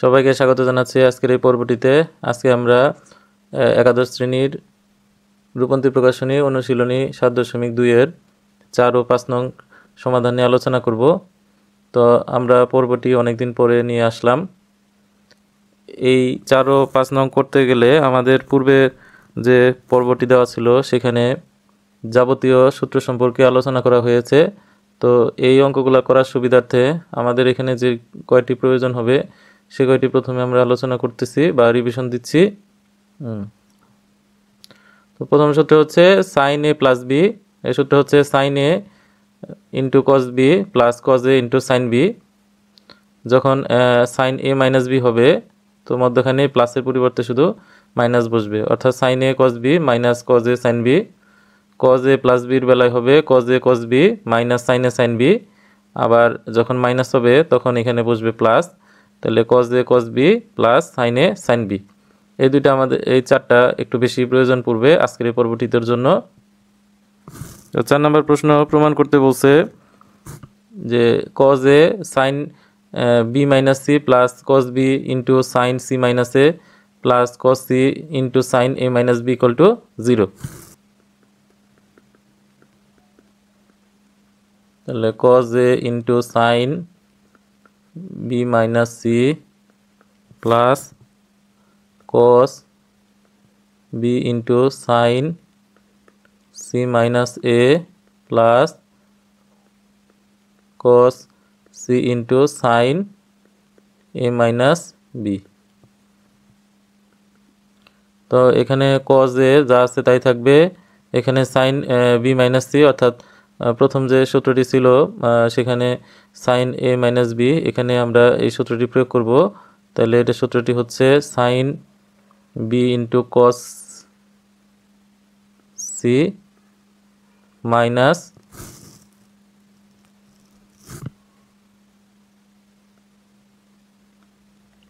সবাইকে স্বাগত জানাচ্ছি আজকের এই পর্বটিতে। আজকে আমরা একাদশ শ্রেণীর রূপন্তী প্রকাশনী অনুশীলনী ৭.২ এর ৪ ও ৫ নং সমাধান নিয়ে আলোচনা করব। তো আমরা পর্বটি অনেকদিন পরে নিয়ে আসলাম। এই ৪ ও ৫ নং করতে গেলে আমাদের পূর্বে যে পর্বটি দেওয়া ছিল সেখানে যাবতীয় সূত্র সম্পর্কে আলোচনা করা হয়েছে। তো এই অঙ্কগুলো করার সুবিধার্থে আমাদের এখানে যে কয়টি প্রয়োজন হবে সে কয়টি প্রথমে আমরা আলোচনা করতেছি বা রিভিশন দিচ্ছি। তো প্রথম সূত্র হচ্ছে সাইন এ প্লাস বি। এই সূত্র হচ্ছে sine A into cos B plus cos A into sine B. যখন সাইন এ মাইনাস বি হবে তো মধ্যখানে প্লাসের পরিবর্তে শুধু মাইনাস বসবে, অর্থাৎ sine A cos B minus cos A sine B. Cos A plus বির বেলায় হবে cos A cos B minus sine A sine B. আবার যখন মাইনাস হবে তখন এখানে বসবে প্লাস, তাহলে cos A cos B plus sine A sine B. এই দুইটা আমাদের এই চারটা একটু বেশি প্রয়োজন পড়বে আজকের এই পর্বটির জন্য। ৪ নম্বর প্রশ্ন প্রমাণ করতে বলছে যে cos A sine B minus C plus cos B into sine C minus A plus cos C into sine A minus B equal to 0। তাহলে cos A into sine B minus C plus cos B into sine C minus A plus cos C into sine A minus B. তো এখানে cause এ যা আছে তাই থাকবে, এখানে sign B minus C অর্থাৎ প্রথম যে সূত্রটি ছিল সেখানে সাইন এ মাইনাস বি, এখানে আমরা এই সূত্রটি প্রয়োগ করব। তাহলে এটা সূত্রটি হচ্ছে sine B into cos C minus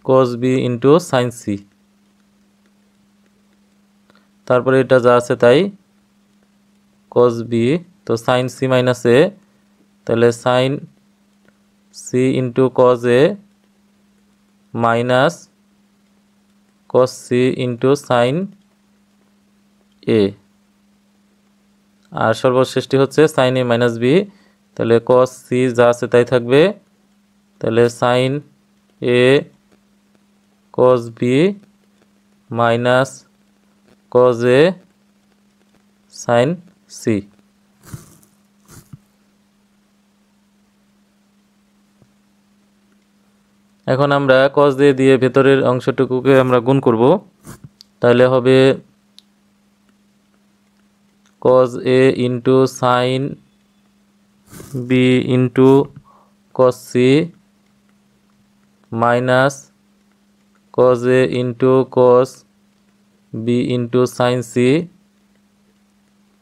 cos B into sine C. তারপরে এটা যা আছে তাই কস বি, তো সাইন সি মাইনাস এ, তাহলে sine C into cos A minus cos C into sine A. আর সর্বশেষটি হচ্ছে সাইন এ মাইনাস বি, তাহলে কস সি যা আছে তাই থাকবে, তাহলে sign A cos B minus cos A sign C. এখন আমরা কস দিয়ে ভেতরের অংশটুকুকে আমরা গুণ করব। তাহলে হবে cos A into sine B into cos C minus cos A into cos B into sine C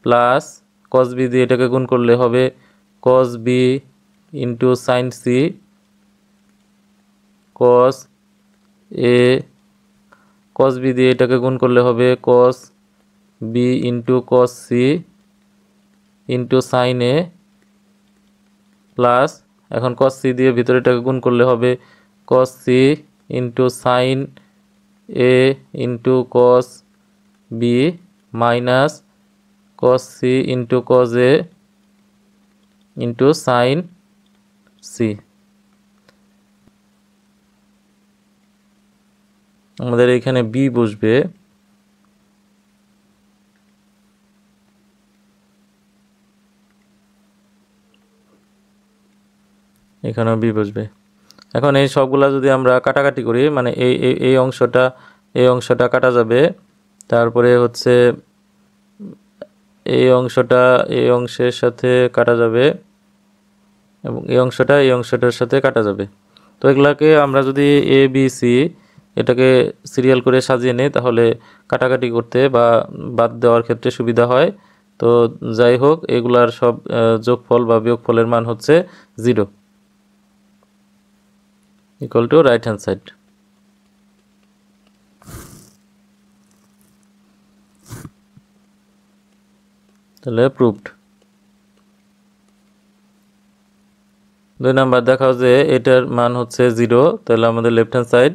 plus cos B দিয়ে এটাকে গুণ করলে হবে cos B into sine C cos A, cos B দিয়ে এটাকে গুণ করলে হবে cos B into cos C into sine A plus, এখন কস সি দিয়ে ভিতরে এটাকে গুণ করলে হবে cos C into sine A into cos B minus cos C into cos A into sine C. আমাদের এখানে বি বসবে, এখানেও বি বসবে। এখন এই সবগুলা যদি আমরা কাটাকাটি করি, মানে এই অংশটা কাটা যাবে, তারপরে হচ্ছে এই অংশটা এই অংশের সাথে কাটা যাবে এবং এই অংশটার সাথে কাটা যাবে। তো এগুলাকে আমরা যদি এ বি সি এটাকে সিরিয়াল করে সাজিয়ে নিই তাহলে কাটাকাটি করতে বা বাদ দেওয়ার ক্ষেত্রে সুবিধা হয়। তো যাই হোক, এগুলার সব যোগফল বা বিয়োগফলের মান হচ্ছে 0 equal to right hand side. তাহলে প্রুভড। 2 নাম্বার দেখাও যে এটার মান হচ্ছে 0, তাহলে আমাদের left hand side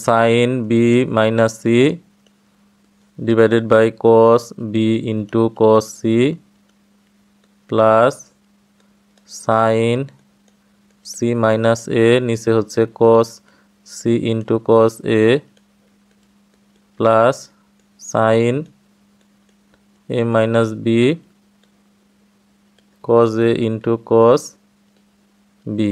sine B minus C divided by cos B into cos C plus sine C minus A নিচে হচ্ছে cos C into cos A plus sine A minus B cos A into cos B.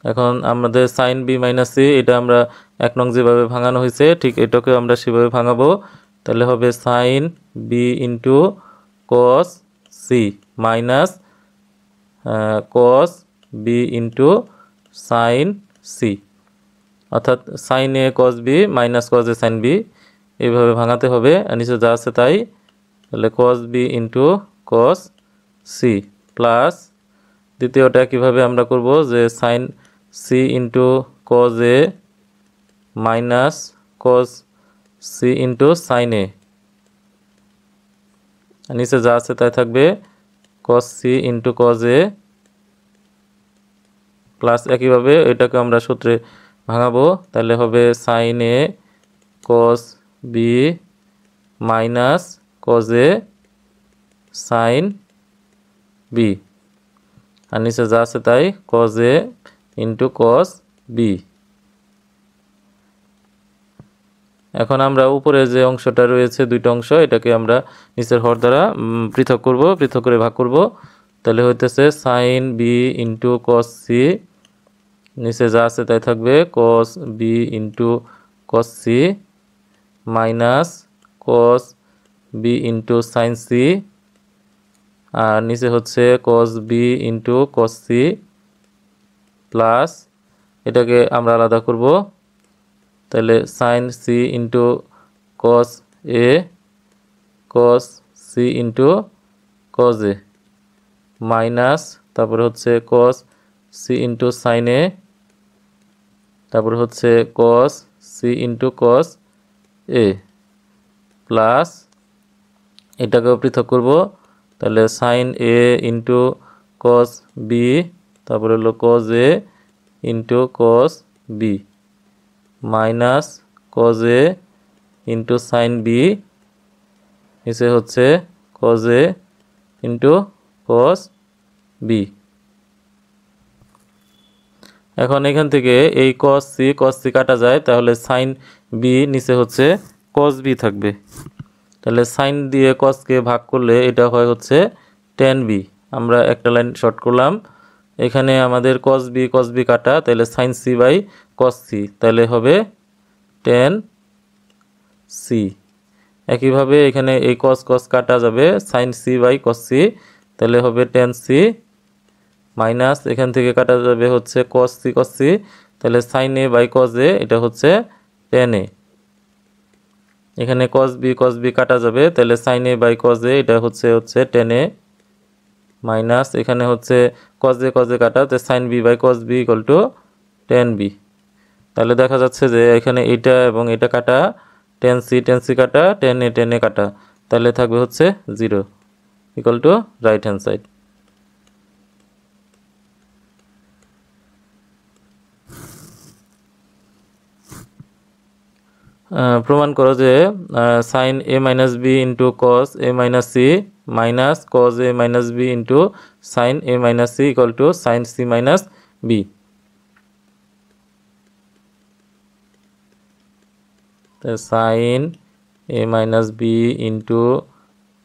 এখন আমাদের sign B minus C এটা আমরা 1 নং যেভাবে ভাঙানো হয়েছে ঠিক এটাকে আমরা সেভাবে ভাঙাবো। তাহলে হবে sine B into cos C minus cos B into sine C, অর্থাৎ sine A cos B minus cos A sine B, এইভাবে ভাঙাতে হবে। আর নিচে যা আছে তাই, তাহলে cos B into cos C plus দ্বিতীয়টা কিভাবে আমরা করব যে sine C into cos A minus cos C into sine A, নিচে যা আছে তাই থাকবে cos C into cos A plus একইভাবে এটাকে আমরা সূত্রে ভাঙাবো। তাহলে হবে sign A cos B minus cos A sine B, আর নিচে যা আছে তাই কস এ ইন্টু কস বি। এখন আমরা উপরে যে অংশটা রয়েছে দুইটা অংশ, এটাকে আমরা নিচের হর দ্বারা পৃথক করব, পৃথক করে ভাগ করব। তাহলে হইতেছে sine B into cos C, নিচে যা আছে তাই থাকবে cos B into cos C minus cos B into sine C, আর নিচে হচ্ছে cos B into cos C plus এটাকে আমরা আলাদা করব। তাহলে sine C into cos A cos C into cos A minus তারপরে হচ্ছে cos C into sine A, তারপরে হচ্ছে cos C into cos A plus এটাকেও পৃথক করব। তাহলে sign A into cos B তারপরে হলো cos A into cos B minus cos A into sine B, নিচে হচ্ছে কস এ ইন্টু কস বি। এখন এখান থেকে এই কস সি কাটা যায়, তাহলে সাইন বি নিচে হচ্ছে কস বি থাকবে। তাহলে সাইন দিয়ে কসকে ভাগ করলে এটা হয় হচ্ছে টেন বি। আমরা একটা লাইন শর্ট করলাম, এখানে আমাদের কস বি কাটা, তাহলে sine C by cos C, তাহলে হবে টেন সি। একইভাবে এখানে এই কস কাটা যাবে, sine C by cos C, তাহলে হবে টেন সি মাইনাস এখান থেকে কাটা যাবে হচ্ছে কস সি, তাহলে সাইন এ বাই কস এ, এটা হচ্ছে টেন এ। এখানে কস বি কাটা যাবে, তাহলে সাইন এ বাই কস এ, এটা হচ্ছে টেন এ মাইনাস এখানে হচ্ছে কস এ কাটা, তো sine B by cos B equal to tan B. তাহলে দেখা যাচ্ছে যে এখানে এটা এবং এটা কাটা, টেন সি কাটা, টেন এ কাটা, তাহলে থাকবে হচ্ছে 0 equal to right hand side. প্রমাণ করো যে sine A minus B into cos A minus C minus cos A minus B into sine A minus C equal to sine C minus B. Sine A minus B into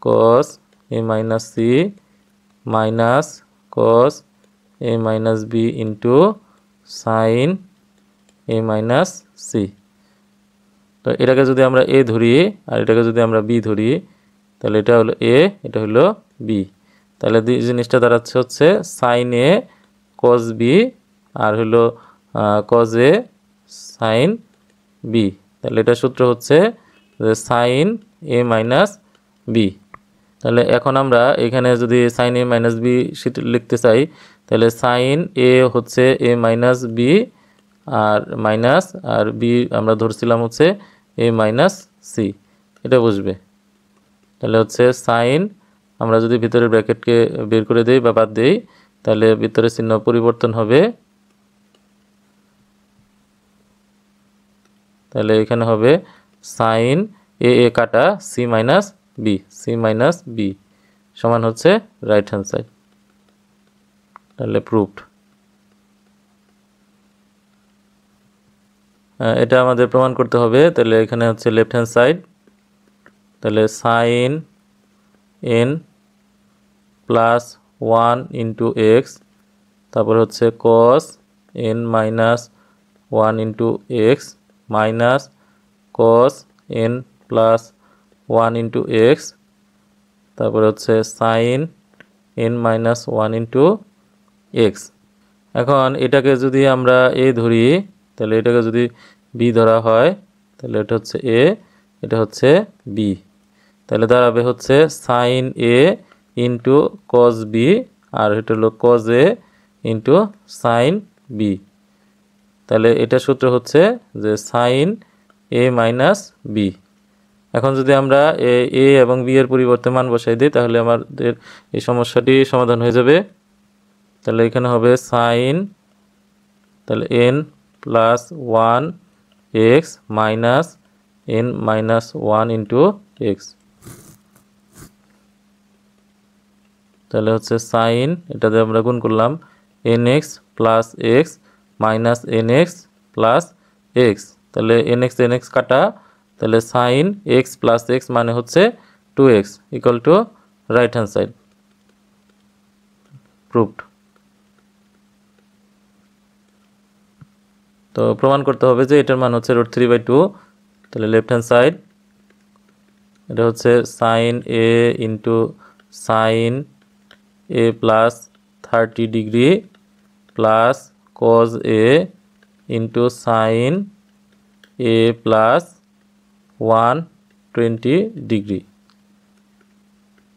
cos A minus C minus cos A minus B into sine A minus C. তো এটাকে যদি আমরা এ ধরি আর এটাকে যদি আমরা B ধরি, তাহলে এটা হলো এ, এটা হলো বি। তাহলে জিনিসটা দাঁড়াচ্ছে হচ্ছে সাইন এ কস বি আর হলো কস এ সাইন বি। তাহলে এটা সূত্র হচ্ছে যে সাইন এ মাইনাস বি। তাহলে এখন আমরা এখানে যদি সাইন এ মাইনাস বি লিখতে চাই, তাহলে সাইন এ হচ্ছে এ মাইনাস বি আর মাইনাস আর বি আমরা ধরছিলাম হচ্ছে এ মাইনাস সি, এটা বুঝবে। তাহলে হচ্ছে সাইন, আমরা যদি ভিতরের ব্র্যাকেটকে বের করে দেই বা বাদ দেই, তাহলে ভিতরে চিহ্ন পরিবর্তন হবে। তাহলে এখানে হবে সাইন এ এ কাটা সি মাইনাস বি সমান হচ্ছে রাইট হ্যান্ড সাইড। তাহলে প্রুভড। এটা আমাদের প্রমাণ করতে হবে। তাহলে এখানে হচ্ছে লেফট হ্যান্ড সাইড, তাহলে sine N plus 1 into X, তারপর হচ্ছে cos N minus 1 into X minus cos N plus 1 into X, তারপর হচ্ছে sine N minus 1 into X. এখন এটাকে যদি আমরা এ ধরি, তাহলে এটাকে যদি বি ধরা হয়, তাহলে এটা হচ্ছে এ, এটা হচ্ছে বি, তাহলে দাঁড়াবে হচ্ছে sine A into cos B, আর এটা হলো cos A into sine B. তাহলে এটা সূত্র হচ্ছে যে সাইন এ মাইনাস বি। এখন যদি আমরা এ এবং বি এর পরিবর্তে মান বসাই দিই, তাহলে আমাদের এই সমস্যাটি সমাধান হয়ে যাবে। তাহলে এখানে হবে সাইন, তাহলে N plus 1 x minus N minus 1 into x, তাহলে হচ্ছে সাইন, এটাতে আমরা গুণ করলাম N x plus x minus N x plus x, তাহলে এন এক্স কাটা, তাহলে সাইন এক্স প্লাস এক্স মানে হচ্ছে 2x equal to right hand side. Proved. তো প্রমাণ করতে হবে যে এটার মান হচ্ছে √3/2। তাহলে লেফট হ্যান্ড সাইড, এটা হচ্ছে sine A into sine A plus 30 degree plus cos A into sine A plus 120 degree.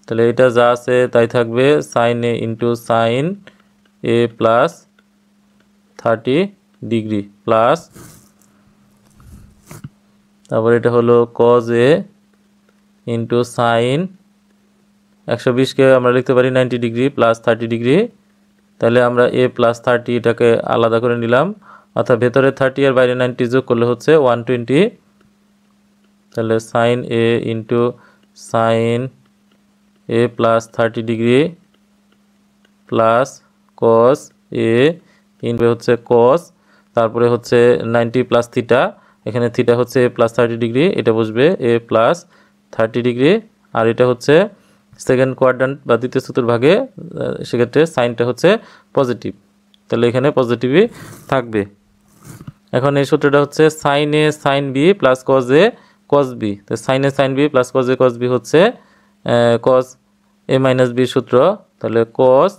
তাহলে এটা যা আছে তাই থাকবে, sine A into sine A plus 30 degree plus, তারপর এটা হলো কজ এ ইন্টু সাইন 120কে আমরা লিখতে পারি 90 ডিগ্রি প্লাস 30 ডিগ্রি। তাহলে আমরা এ প্লাস 30 এটাকে আলাদা করে নিলাম, অর্থাৎ ভেতরে 30 আর বাইরে 90 যোগ করলে হচ্ছে 120। তাহলে sign A into sine A plus 30 degree plus cos A into হচ্ছে কস, তারপরে হচ্ছে 90 প্লাস থিটা, এখানে থিটা হচ্ছে এ প্লাস 30 ডিগ্রি, এটা বসবে এ প্লাস 30 ডিগ্রি, আর এটা হচ্ছে সেকেন্ড কোয়াড্রান্ট বা দ্বিতীয় চতুর্ভাগে, সেক্ষেত্রে সাইনটা হচ্ছে পজিটিভ, তাহলে এখানে পজিটিভই থাকবে। এখন এই সূত্রটা হচ্ছে sine A sine B plus cos A cos B, তো sine A sine B plus cos A cos B হচ্ছে কজ এ মাইনাস বি সূত্র, তাহলে কজ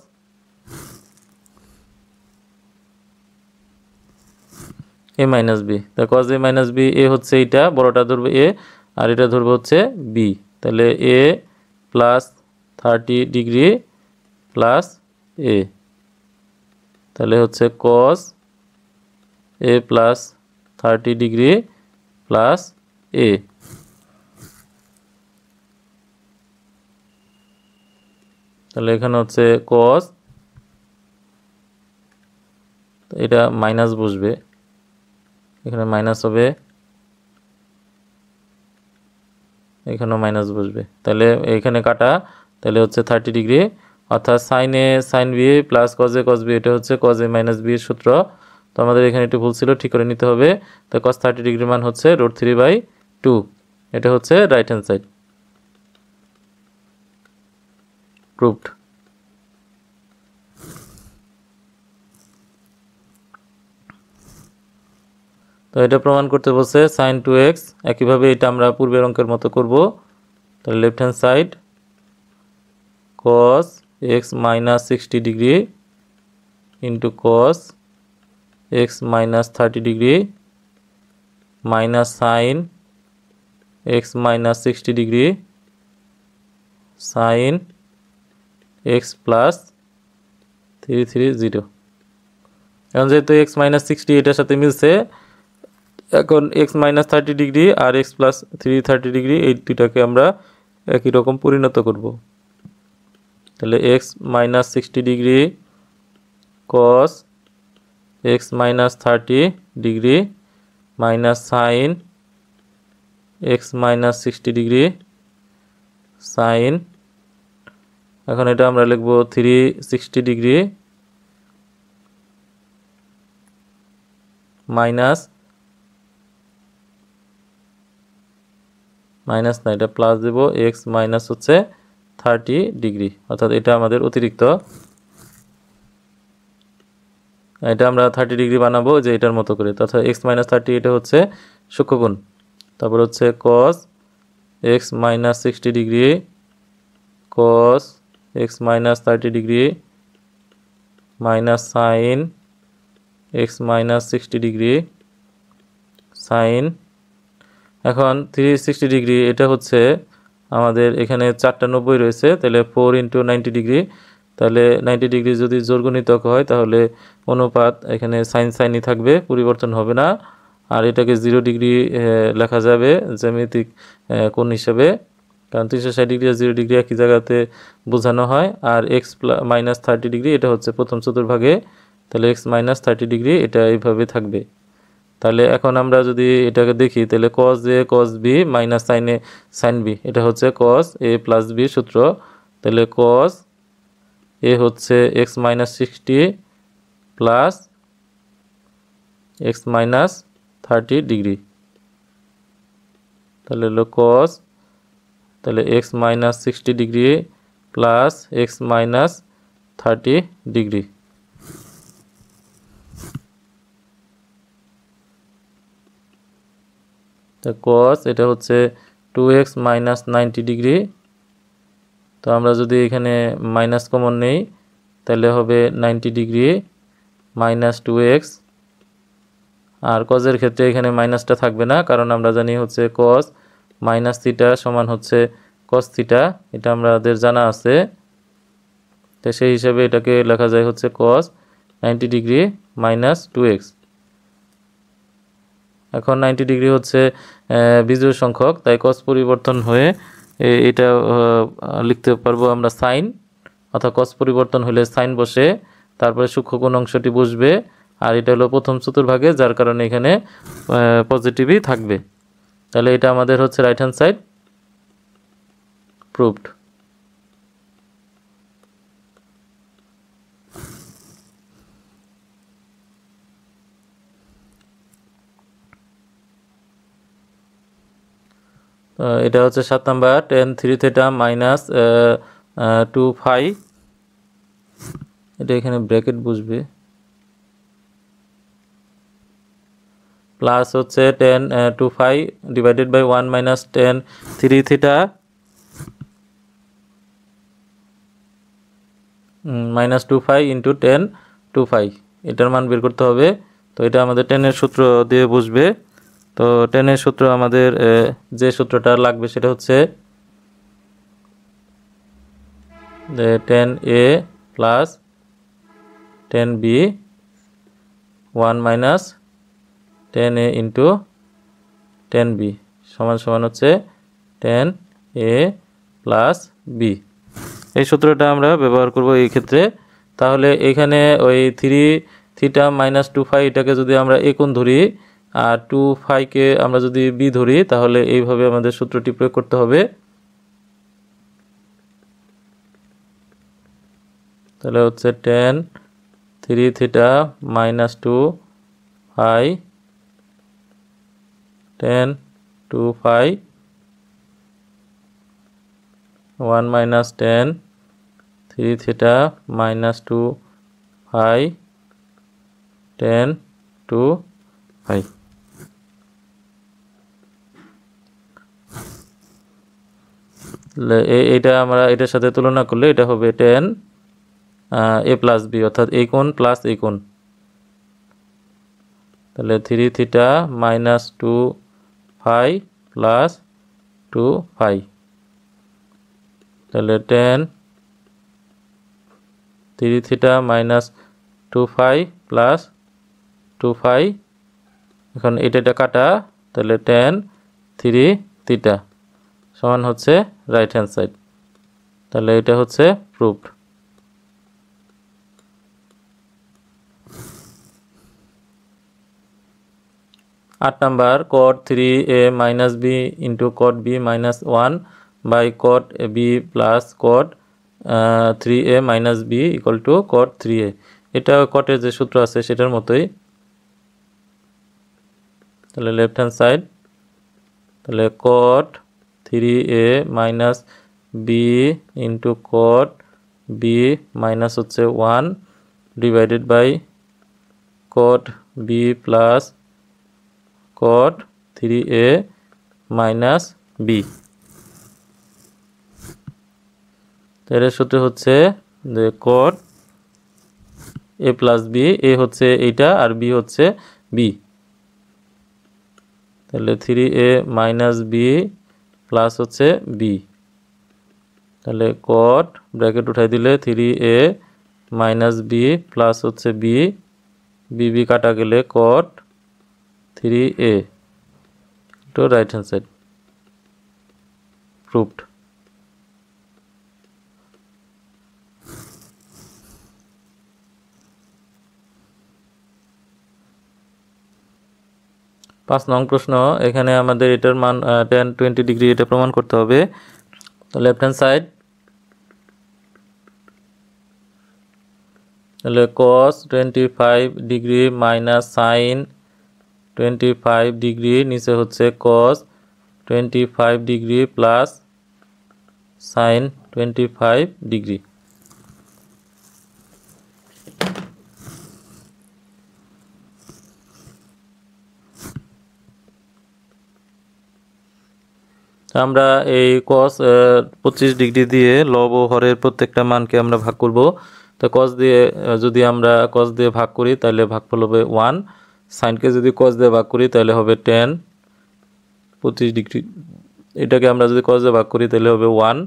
এ মাইনাস বি, তা cos A minus B, A হচ্ছে এইটা বড়টা ধরবে এ আর এটা ধরবে হচ্ছে বি, তাহলে A plus 30 degree plus A, তাহলে হচ্ছে cos A plus 30 degree plus A. তাহলে এখানে হচ্ছে কজ, এটা মাইনাস বসবে, এখানে মাইনাস হবে, এখানেও মাইনাস বসবে, তাহলে এখানে কাটা, তাহলে হচ্ছে 30 ডিগ্রি, অর্থাৎ sine A sine B plus cos A cos B, এটা হচ্ছে কজ এ মাইনাস বি এর সূত্র। তো আমাদের এখানে একটু ভুল ছিল, ঠিক করে নিতে হবে। তো কজ 30 ডিগ্রির মান হচ্ছে √3/2, এটা হচ্ছে রাইট হ্যান্ড সাইড। প্রুভড। তো এটা প্রমাণ করতে বলছে সাইন 2x, একইভাবে এটা আমরা পূর্বের অঙ্কের মতো করব। তাহলে left hand side cos x minus 60 degree into cos x minus 30 degree minus sign x minus 60 degree sign x plus 330। এখন যেহেতু x minus 60 এটার সাথে মিলছে, এখন x minus 30 ডিগ্রি আর x plus 330 ডিগ্রি এই দুটাকে আমরা একই রকম পরিণত করব। তাহলে x minus 60 degree cos x minus 30 degree minus sine X minus 60 degree sine, এখন এটা আমরা লিখব 360 ডিগ্রি মাইনাস না, এটা প্লাস দেব এক্স মাইনাস হচ্ছে 30 ডিগ্রি, অর্থাৎ এটা আমাদের অতিরিক্ত, এটা আমরা 30 ডিগ্রি বানাবো যে এটার মতো করে, অর্থাৎ এক্স মাইনাস 30 এটা হচ্ছে সূক্ষ্মকোণ। তারপর হচ্ছে cos X minus 60 degree cos X minus 30 degree minus sine X minus 60 degree sine. এখন 360 ডিগ্রি এটা হচ্ছে আমাদের এখানে 4টা 90 রয়েছে, তাহলে 4 × 90 ডিগ্রি, তাহলে 90 ডিগ্রি যদি জোড়গুণিতক হয় তাহলে অনুপাত এখানে সাইনই থাকবে, পরিবর্তন হবে না। আর এটাকে 0 ডিগ্রি লেখা যাবে জ্যামিতিক কোণ হিসেবে, কারণ 360 ডিগ্রি আর 0 ডিগ্রি একই জায়গাতে বোঝানো হয়। আর এক্স মাইনাস 30 ডিগ্রি এটা হচ্ছে প্রথম চতুর্ভাগে, তাহলে এক্স মাইনাস 30 ডিগ্রি এটা এইভাবে থাকবে। তাহলে এখন আমরা যদি এটাকে দেখি তাহলে cos a cos b minus sine b, এটা হচ্ছে cos a প্লাস b সূত্র। তাহলে cos a হচ্ছে x minus 60 plus x minus 30 degree, তাহলে হলো cos, তাহলে x minus 60 degree plus x minus 30 degree. তো cos এটা হচ্ছে 2x মাইনাস 90 ডিগ্রি, তো আমরা যদি এখানে মাইনাস কমন নেই তাহলে হবে 90 ডিগ্রি মাইনাস 2x। আর cos-এর ক্ষেত্রে এখানে মাইনাসটা থাকবে না, কারণ আমরা জানি হচ্ছে cos মাইনাস থিটা সমান হচ্ছে cos থিটা, এটা আমাদের জানা আছে। তো সেই হিসাবে এটাকে লেখা যায় হচ্ছে cos 90 ডিগ্রি মাইনাস 2x। এখন 90 ডিগ্রি হচ্ছে বিজোড় সংখ্যক, তাই cos পরিবর্তন হয়ে এটা লিখতে পারবো আমরা সাইন, অর্থাৎ cos পরিবর্তন হলে সাইন বসে, তারপরে সূক্ষ্মকোণ অংশটি বসবে, আর এটা হলো প্রথম চতুর্ভাগে, যার কারণে এখানে পজিটিভই থাকবে। তাহলে এটা আমাদের হচ্ছে রাইট হ্যান্ড সাইড প্রুভড। এটা হচ্ছে 7 number, tan 3 theta minus 2 phi, এটা এখানে ব্র্যাকেট বসবে, প্লাস হচ্ছে tan 2 phi divided by 1 minus tan 3 theta minus 2 phi into tan 2 phi, এটার মান বের করতে হবে। তো এটা আমাদের টেনের সূত্র দিয়ে বসবে। তো টেনের সূত্র আমাদের যে সূত্রটা লাগবে সেটা হচ্ছে tan a plus tan b 1 minus tan a into tan b সমান সমান হচ্ছে tan a প্লাস b। এই সূত্রটা আমরা ব্যবহার করব এই ক্ষেত্রে। তাহলে এখানে ওই 3 থিটা মাইনাস 2 ফাই এটাকে যদি আমরা a কোণ ধরি আর 2 ফাইকে আমরা যদি b ধরি, তাহলে এইভাবে আমাদের সূত্রটি প্রয়োগ করতে হবে। তাহলে হচ্ছে tan 3 theta minus 2 phi tan 2 phi 1 minus tan 3 theta minus 2 phi tan 2 phi. এটা আমরা এটার সাথে তুলনা করলে এটা হবে tan a প্লাস b, অর্থাৎ এই কোণ প্লাস এই কোণ। তাহলে 3 theta minus 2 phi plus 2 phi, তাহলে tan 3 theta minus 2 phi plus 2 phi, এখন এটা কাটা, তাহলে tan 3 থিটা সমান হচ্ছে রাইট হ্যান্ড সাইড। তাহলে এটা হচ্ছে proved. 8 number cot 3a minus b into cot b minus 1 by cot b plus cot 3a minus b equal to cot 3a। এটা কটের যে সূত্র আছে সেটার মতোই। তাহলে লেফট হ্যান্ড সাইড, তাহলে cot 3a minus b into cot b minus হচ্ছে 1 divided by cot b plus cot 3a minus b। এর সূত্র হচ্ছে যে cot a plus b, a হচ্ছে এইটা আর b হচ্ছে b, তাহলে 3a minus b প্লাস হচ্ছে b, তাহলে cot ব্র্যাকেট উঠাই দিলে 3a minus b প্লাস হচ্ছে b, b কাটা গেলে cot 3a to right hand side, proved। পাঁচ নং প্রশ্ন, এখানে আমাদের এটার মান tan 20 ডিগ্রি, এটা প্রমাণ করতে হবে। তো লেফট হ্যান্ড সাইড, তাহলে cos 25 degree minus sign 25 degree, নিচে হচ্ছে cos 25 degree plus sign 25 degree. আমরা এই cos 25 ডিগ্রি দিয়ে লব ও হরের প্রত্যেকটা মানকে আমরা ভাগ করব। তো cos দিয়ে যদি আমরা cos দিয়ে ভাগ করি তাহলে ভাগফল হবে 1, সাইনকে যদি cos দিয়ে ভাগ করি তাহলে হবে tan 25 ডিগ্রি, এটাকে আমরা যদি cos দিয়ে ভাগ করি তাহলে হবে 1,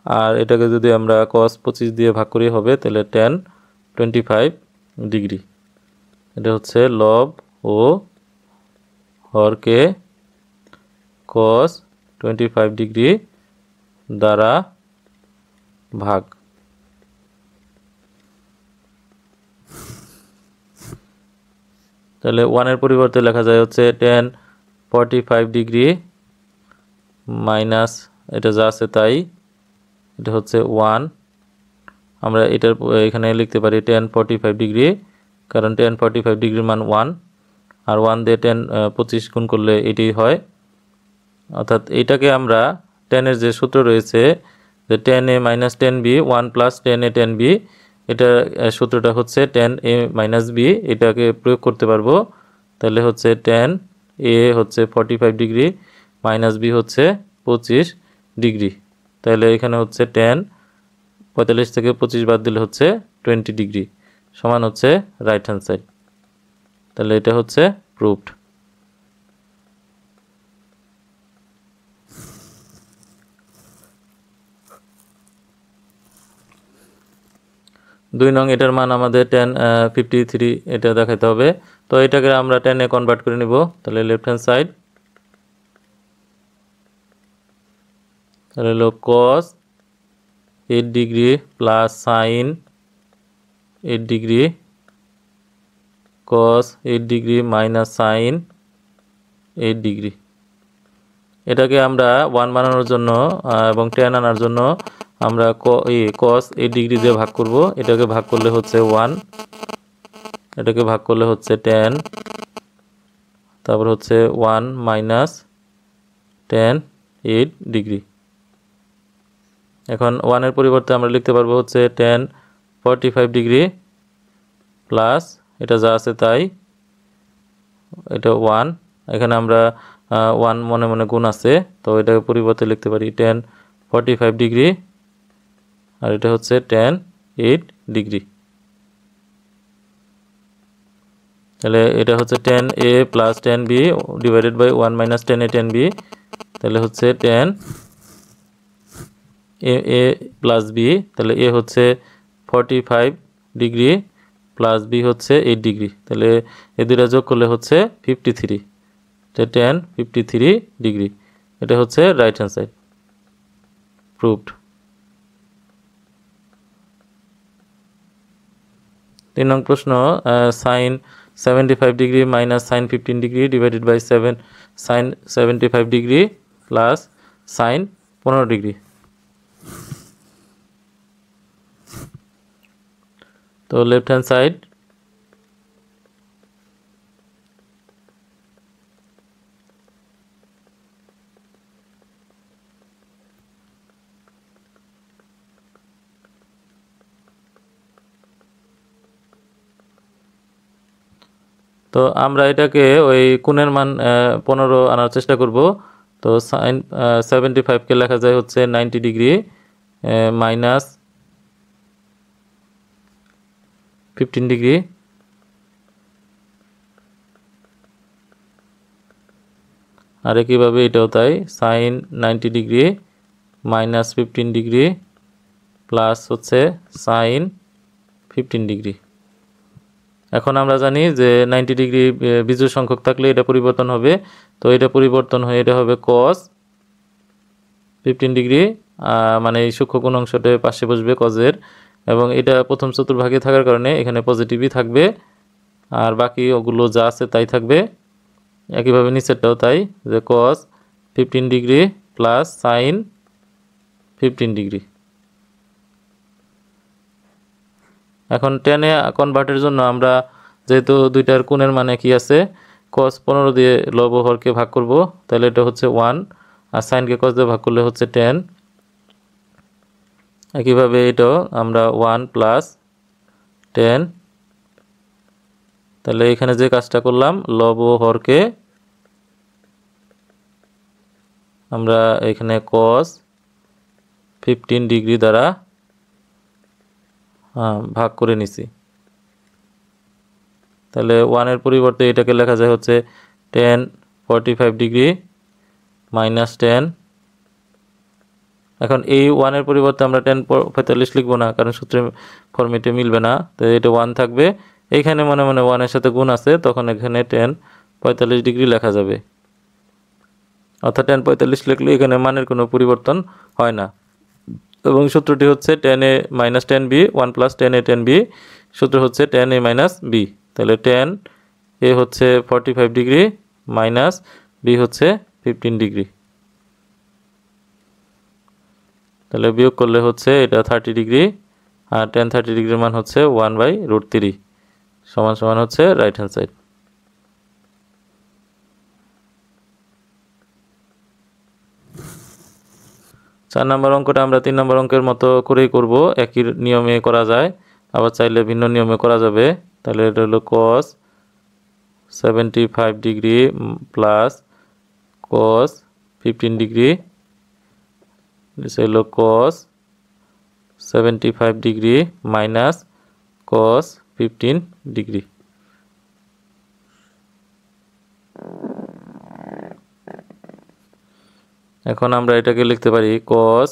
আর এটাকে যদি আমরা cos 25 দিয়ে ভাগ করি হবে তাহলে tan 25 ডিগ্রি। এটা হচ্ছে লব ও হরকে cos 25 ডিগ্রি দ্বারা ভাগ। তাহলে 1 এর পরিবর্তে লেখা যায় হচ্ছে tan 45 ডিগ্রি মাইনাস এটা যা আছে তাই, এটা হচ্ছে 1, আমরা এটার এখানে লিখতে পারি tan 45 ডিগ্রি, কারণ tan 45 ডিগ্রির মান 1, আর 1 দিয়ে tan 25 গুণ করলে এটাই হয়। অর্থাৎ এইটাকে আমরা tan এর যে সূত্র রয়েছে যে tan a minus tan b 1 plus tan a tan b, এটা সূত্রটা হচ্ছে tan a minus b, এটাকে প্রয়োগ করতে পারবো। তাহলে হচ্ছে tan a হচ্ছে 45 ডিগ্রি মাইনাস b হচ্ছে 25 ডিগ্রি, তাহলে এখানে হচ্ছে tan 45 থেকে 25 বাদ দিলে হচ্ছে 20 ডিগ্রি সমান হচ্ছে রাইট হ্যান্ড সাইড। তাহলে এটা হচ্ছে প্রুভড। 2 নং, এটার মান আমাদের tan 53 এটা দেখাতে হবে। তো এটাকে আমরা tan এ কনভার্ট করে নিব। তাহলে লেফট হ্যান্ড সাইড, তাহলে হলো cos 8 degree plus sign 8 degree cos 8 degree minus sign 8 degree. এটাকে আমরা 1 বানানোর জন্য এবং tan আনার জন্য আমরা cos 8 ডিগ্রি দিয়ে ভাগ করব। এটাকে ভাগ করলে হচ্ছে 1, এটাকে ভাগ করলে হচ্ছে tan, তারপর হচ্ছে 1 মাইনাস tan 8 ডিগ্রি। এখন 1 এর পরিবর্তে আমরা লিখতে পারবো হচ্ছে tan 45 ডিগ্রি প্লাস এটা যা আছে তাই, এটা 1, এখানে আমরা 1 মনে মনে গুণ আছে, তো এটাকে পরিবর্তে লিখতে পারি tan 45 ডিগ্রি, আর এটা হচ্ছে tan 8 ডিগ্রি। তাহলে এটা হচ্ছে tan a plus tan b divided by 1 minus tan a tan b, তাহলে হচ্ছে tan a প্লাস b, তাহলে a হচ্ছে 45 ডিগ্রি প্লাস b হচ্ছে 8 ডিগ্রি, তাহলে এ দুটো যোগ করলে হচ্ছে 53, তাহলে tan 53 ডিগ্রি। এটা হচ্ছে রাইট হ্যান্ড সাইড, প্রুভড। 3 নং প্রশ্ন, sin 75 degree minus sine 15 degree divided by 7 sine 75 degree plus sine 15 degree. তো লেফট হ্যান্ড সাইড তো আমরা এটাকে ওই কোণের মান 15 আনার চেষ্টা করব। তো সাইন 75কে লেখা যায় হচ্ছে 90 ডিগ্রি মাইনাস 15 ডিগ্রি, আর একইভাবে এটাও তাই, sine 90 degree minus 15 degree plus হচ্ছে সাইন 15 ডিগ্রি। এখন আমরা জানি যে 90 ডিগ্রি বিজোড় সংখ্যক থাকলে এটা পরিবর্তন হবে, তো এটা পরিবর্তন হয়ে এটা হবে cos 15 ডিগ্রি, মানে এই সূক্ষ্ম কোণ অংশটা পাশে বসবে কজের, এবং এটা প্রথম চতুর্ভাগে থাকার কারণে এখানে পজিটিভই থাকবে, আর বাকি ওগুলো যা আছে তাই থাকবে। একইভাবে নিচেরটাও তাই, যে cos 15 degree plus sine 15 degree. এখন টেনে কনভার্টের জন্য আমরা যেহেতু দুইটার কোণের মানে কি আছে, cos 15 দিয়ে লব হরকে ভাগ করব, তাহলে এটা হচ্ছে 1, আর সাইনকে cos দিয়ে ভাগ করলে হচ্ছে 10। একইভাবে এটাও আমরা 1 প্লাস 10, তাহলে এখানে যে কাজটা করলাম লব হরকে আমরা এখানে cos 15 ডিগ্রি দ্বারা ভাগ করে নিছি, তাহলে 1 এর পরিবর্তে এটাকে লেখা যায় হচ্ছে 10 45 ডিগ্রি মাইনাস 10। এখন এই 1 এর পরিবর্তে আমরা 10 45 লিখব না, কারণ সূত্রের ফরম্যাটে মিলবে না, তো এটা 1 থাকবে। এইখানে মনে মনে 1 এর সাথে গুণ আছে, তখন এখানে 10 45 ডিগ্রি লেখা যাবে, অর্থাৎ 10 45 লিখলে এখানে মানের কোনো পরিবর্তন হয় না। এবং সূত্রটি হচ্ছে 10a minus 10b 1 plus 10a 10b, সূত্র হচ্ছে 10a মাইনাস b, তাহলে 10a হচ্ছে 45 ডিগ্রি মাইনাস b হচ্ছে 15 ডিগ্রি, তাহলে বিয়োগ করলে হচ্ছে এটা 30 ডিগ্রি, আর 10 30 ডিগ্রির মান হচ্ছে 1/√3 সমান সমান হচ্ছে রাইট হ্যান্ড সাইড। চার নম্বর অঙ্কটা আমরা 3 নম্বর অঙ্কের মতো করেই করব, একই নিয়মে করা যায়, আবার চাইলে ভিন্ন নিয়মে করা যাবে। তাহলে এটা হলো cos 75 degree plus cos 15 degree, এটা হলো cos 75 degree minus cos 15 degree. এখন আমরা এটাকে লিখতে পারি cos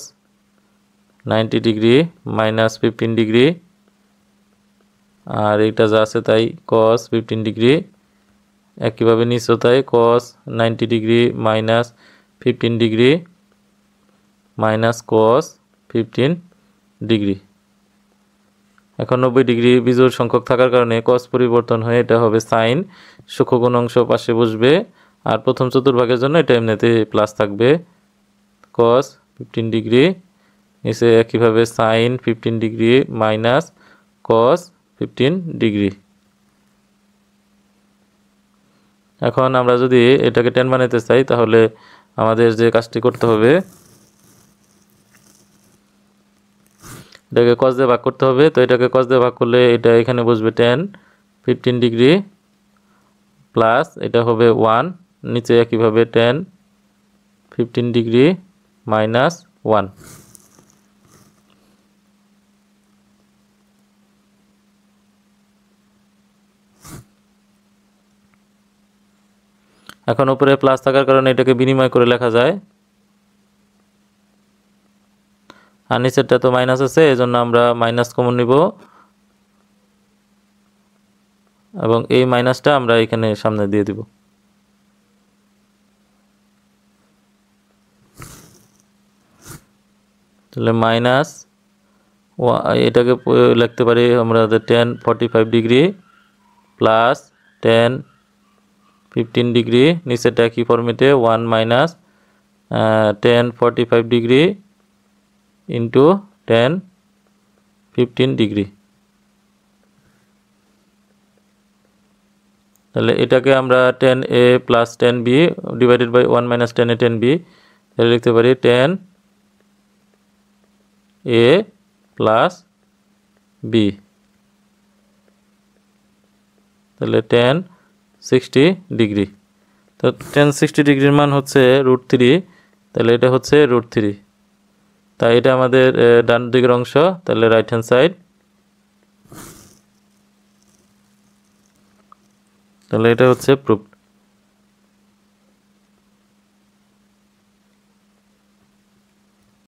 90 ডিগ্রি মাইনাস 15 ডিগ্রি, আর এটা যা আছে তাই cos 15 ডিগ্রি, একইভাবে নিচেও তাই cos 90 degree minus 15 degree minus cos 15 degree. এখন 90 ডিগ্রি বিজোড় সংখ্যক থাকার কারণে cos পরিবর্তন হয়ে এটা হবে sin, সূক্ষ্ম কোণ অংশ পাশে বসবে, আর প্রথম চতুর্ভাগের জন্য এটা এমনিতে প্লাস থাকবে cos 15 ডিগ্রি, নিচে একইভাবে sin 15 degree minus cos 15 degree. এখন আমরা যদি এটাকে tan বানাতে চাই, তাহলে আমাদের যে কাজটি করতে হবে, এটাকে cos দিয়ে ভাগ করতে হবে। তো এটাকে cos দিয়ে ভাগ করলে এটা এখানে বসবে tan 15 ডিগ্রি প্লাস এটা হবে 1, নিচে একইভাবে tan 15 ডিগ্রি মাইনাস 1। এখন উপরে প্লাস থাকার কারণে এটাকে বিনিময় করে লেখা যায়, আর নিচেরটা তো মাইনাস আছে, এজন্য আমরা মাইনাস কমন নিব, এবং এই মাইনাসটা আমরা এখানে সামনে দিয়ে দিব। তাহলে মাইনাস এটাকে লিখতে পারি আমরা 10 45 ডিগ্রি প্লাস টেন 15 ডিগ্রি, নিচেটা কি ফরম্যাটে 1 minus tan 45 degree into tan 15 degree. তাহলে এটাকে আমরা tan A plus tan B divided by 1 minus tan A tan B, তাহলে লিখতে পারি টেন এ প্লাস বি, তাহলে টেন 60 ডিগ্রি। তো টেন 60 ডিগ্রির মান হচ্ছে √3, তাহলে এটা হচ্ছে √3। তাই এটা আমাদের ডান দিকের অংশ, তাহলে রাইট হ্যান্ড সাইড। তাহলে এটা হচ্ছে প্রুফ।